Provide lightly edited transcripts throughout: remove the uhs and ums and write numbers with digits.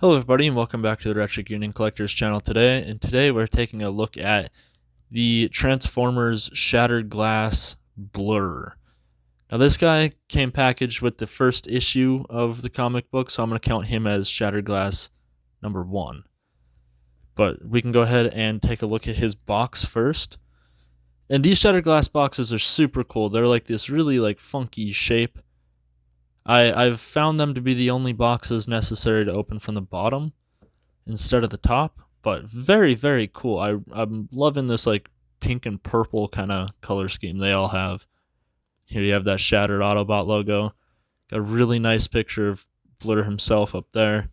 Hello everybody and welcome back to the Retro Union Collectors channel today, and today we're taking a look at the Transformers Shattered Glass Blurr. Now this guy came packaged with the first issue of the comic book, so I'm going to count him as Shattered Glass number 1. But we can go ahead and take a look at his box first. And these Shattered Glass boxes are super cool. They're like this really funky shape. I've found them to be the only boxes necessary to open from the bottom instead of the top, but very cool. I'm loving this like pink and purple kind of color scheme they all have. Here you have that Shattered Autobot logo. Got a really nice picture of Blurr himself up there,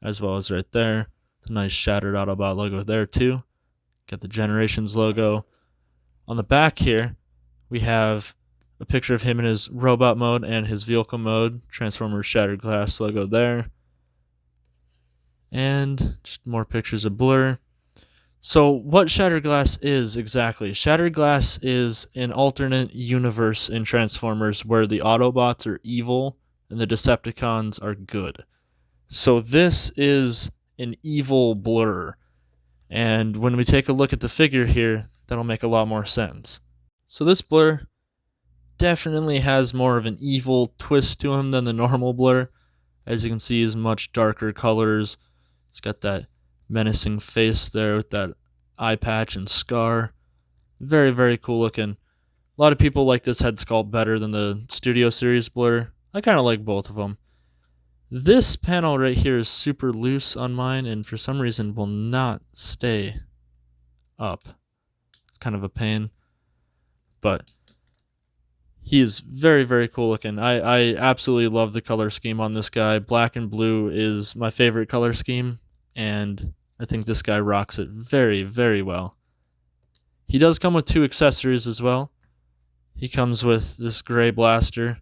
as well as right there. The nice Shattered Autobot logo there too. Got the Generations logo. On the back here, we have a picture of him in his robot mode and his vehicle mode. Transformers Shattered Glass logo there. And just more pictures of Blurr. So what Shattered Glass is exactly? Shattered Glass is an alternate universe in Transformers where the Autobots are evil and the Decepticons are good. So this is an evil Blurr. And when we take a look at the figure here, that'll make a lot more sense. So this Blurr definitely has more of an evil twist to him than the normal Blurr. As you can see, he's much darker colors. He's got that menacing face there with that eye patch and scar. Very cool looking. A lot of people like this head sculpt better than the Studio Series Blurr. I kind of like both of them. This panel right here is super loose on mine and for some reason will not stay up. It's kind of a pain. But he is very cool looking. I absolutely love the color scheme on this guy. Black and blue is my favorite color scheme, and I think this guy rocks it very well. He does come with 2 accessories as well. He comes with this gray blaster.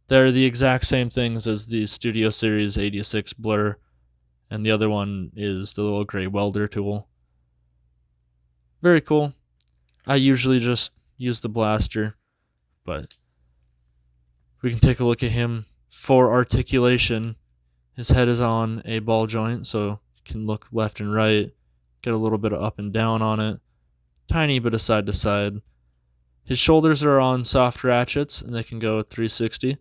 They're the exact same things as the Studio Series 86 Blurr, and the other one is the little gray welder tool. Very cool. I usually just use the blaster, but we can take a look at him for articulation. His head is on a ball joint, so you can look left and right, get a little bit of up and down on it, tiny bit of side to side. His shoulders are on soft ratchets, and they can go 360,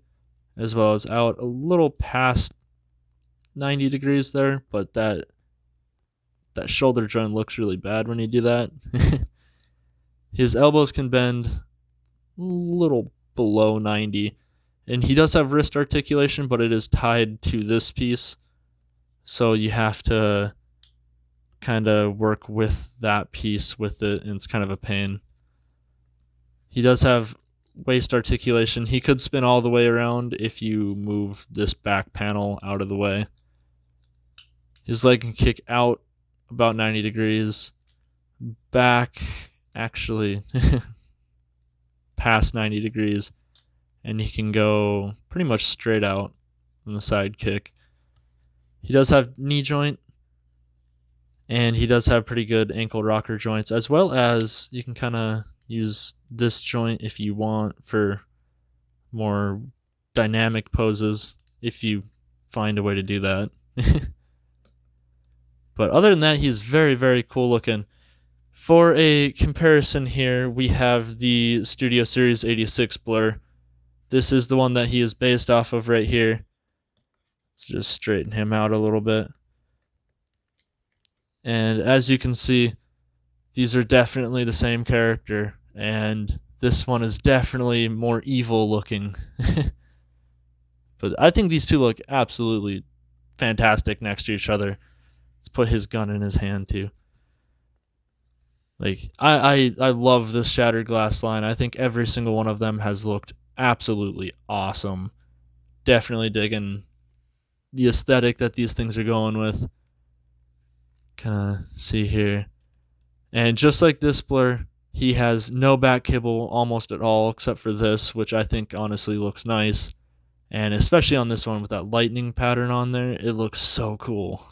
as well as out a little past 90 degrees there, but that shoulder joint looks really bad when you do that. His elbows can bend little below 90, and he does have wrist articulation, but it is tied to this piece, so you have to kind of work with that piece with it, and it's kind of a pain. He does have waist articulation. He could spin all the way around if you move this back panel out of the way. His leg can kick out about 90 degrees, back actually past 90 degrees, and he can go pretty much straight out on the side kick. He does have knee joint, and he does have pretty good ankle rocker joints, as well as you can kind of use this joint if you want for more dynamic poses, if you find a way to do that. But other than that, he's very cool looking. For a comparison here, we have the Studio Series 86 Blurr. This is the one that he is based off of right here. Let's just straighten him out a little bit. And as you can see, these are definitely the same character, and this one is definitely more evil looking. But I think these two look absolutely fantastic next to each other. Let's put his gun in his hand too. Like, I love this Shattered Glass line. I think every single one of them has looked absolutely awesome. Definitely digging the aesthetic that these things are going with. Kind of see here. And just like this Blurr, he has no back kibble almost at all, except for this, which I think honestly looks nice. And especially on this one with that lightning pattern on there, it looks so cool.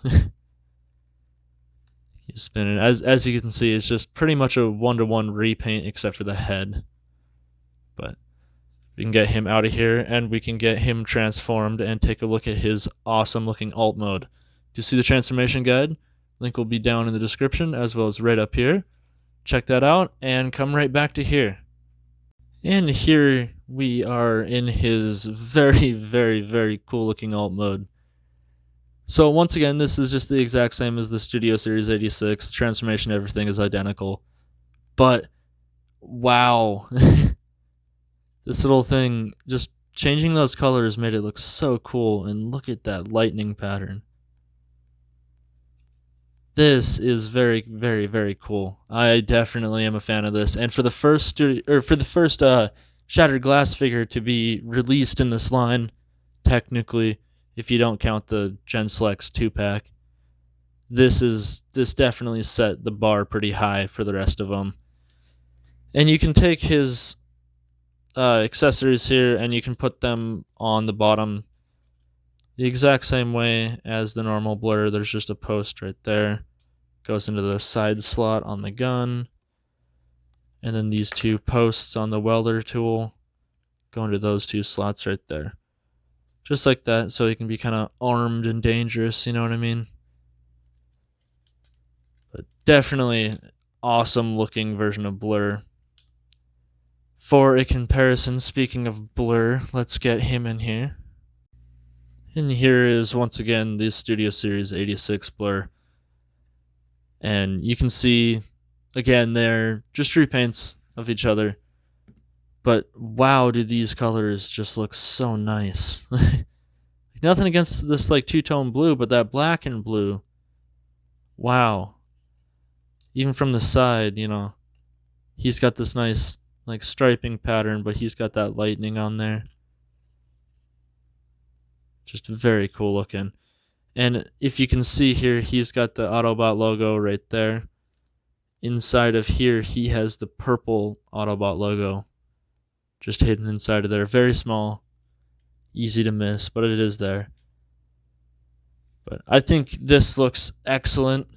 He's spinning. As you can see, it's just pretty much a 1-to-1 repaint except for the head. But we can get him out of here, and we can get him transformed and take a look at his awesome looking alt mode. To see the transformation guide, link will be down in the description as well as right up here. Check that out and come right back to here. And here we are in his very, very, very cool looking alt mode. So once again, this is just the exact same as the Studio Series 86. Transformation, everything is identical. But wow, this little thing, just changing those colors made it look so cool. And look at that lightning pattern. This is very, very, very cool. I definitely am a fan of this. And for the first Shattered Glass figure to be released in this line, technically, if you don't count the Gen Selects 2-pack, this definitely set the bar pretty high for the rest of them. And you can take his accessories here and you can put them on the bottom the exact same way as the normal Blur. There's just a post right there. Goes into the side slot on the gun. And then these two posts on the welder tool go into those two slots right there. Just like that, so he can be kind of armed and dangerous, you know what I mean? But definitely awesome looking version of Blur. For a comparison, speaking of Blur, let's get him in here. And here is once again the Studio Series 86 Blur. And you can see, again, they're just repaints of each other. But wow, do these colors just look so nice. Nothing against this like two-tone blue, but that black and blue, wow. Even from the side, you know, he's got this nice like striping pattern, but he's got that lightning on there. Just very cool looking. And if you can see here, he's got the Autobot logo right there. Inside of here, he has the purple Autobot logo just hidden inside of there. Very small, easy to miss, but it is there. But I think this looks excellent.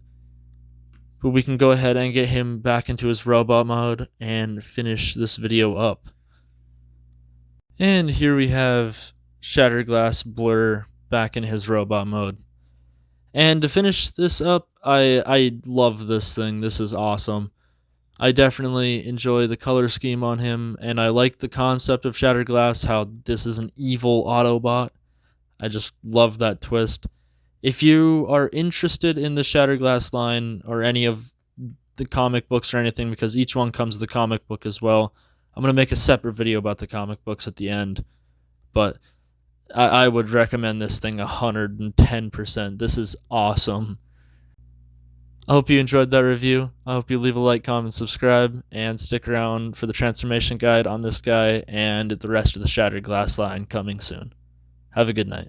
But we can go ahead and get him back into his robot mode and finish this video up. And here we have Shattered Glass Blurr back in his robot mode. And to finish this up, I love this thing. This is awesome. I definitely enjoy the color scheme on him, and I like the concept of Shattered Glass, how this is an evil Autobot. I just love that twist. If you are interested in the Shattered Glass line or any of the comic books or anything, because each one comes with a comic book as well, I'm going to make a separate video about the comic books at the end. But I would recommend this thing 110%. This is awesome. I hope you enjoyed that review. I hope you leave a like, comment, subscribe, and stick around for the transformation guide on this guy and the rest of the Shattered Glass line coming soon. Have a good night.